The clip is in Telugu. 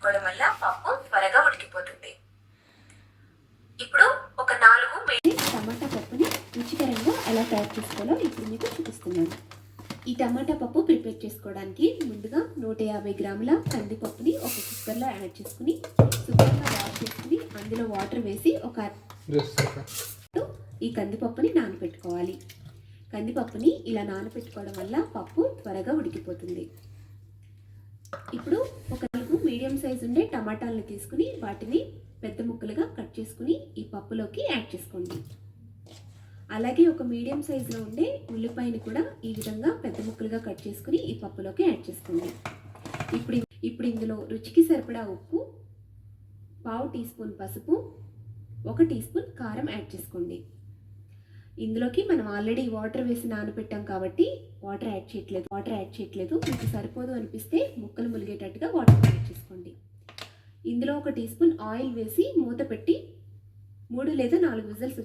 నానబెట్టుకోవడం వల్ల పప్పు త్వరగా ఉడికిపోతుంది. ఇప్పుడు ఒక 4 టమాటా పప్పుని రుచికరంగా ఎలా తయారు చేసుకోవాలో ఇప్పుడు మీకు చూపిస్తున్నాను. ఈ టమాటా పప్పు ప్రిపేర్ చేసుకోవడానికి ముందుగా 150 గ్రాముల కందిపప్పుని ఒక కుక్కర్లో యాడ్ చేసుకుని శుభ్రంగా వాష్ చేసుకుని అందులో వాటర్ వేసి ఈ కందిపప్పుని నానబెట్టుకోవాలి. కందిపప్పుని ఇలా నానబెట్టుకోవడం వల్ల పప్పు త్వరగా ఉడికిపోతుంది. ఇప్పుడు ఒక 4 మీడియం సైజు ఉండే టమాటాలను తీసుకుని వాటిని పెద్ద ముక్కలుగా కట్ చేసుకుని ఈ పప్పులోకి యాడ్ చేసుకోండి. అలాగే ఒక మీడియం సైజులో ఉండే ఉల్లిపాయని కూడా ఈ విధంగా పెద్ద ముక్కలుగా కట్ చేసుకుని ఈ పప్పులోకి యాడ్ చేసుకోండి. ఇప్పుడు ఇందులో రుచికి సరిపడా ఉప్పు, 1/2 టీ స్పూన్ పసుపు, 1 టీ స్పూన్ కారం యాడ్ చేసుకోండి. ఇందులోకి మనం ఆల్రెడీ వాటర్ వేసి నానబెట్టాం కాబట్టి వాటర్ యాడ్ చేయట్లేదు. మీకు సరిపోదు అనిపిస్తే ముక్కలు ములిగేటట్టుగా వాటర్ యాడ్ చేసుకోండి. ఇందులో 1 టీ స్పూన్ ఆయిల్ వేసి మూత పెట్టి 3 లేదా 4 విజిల్స్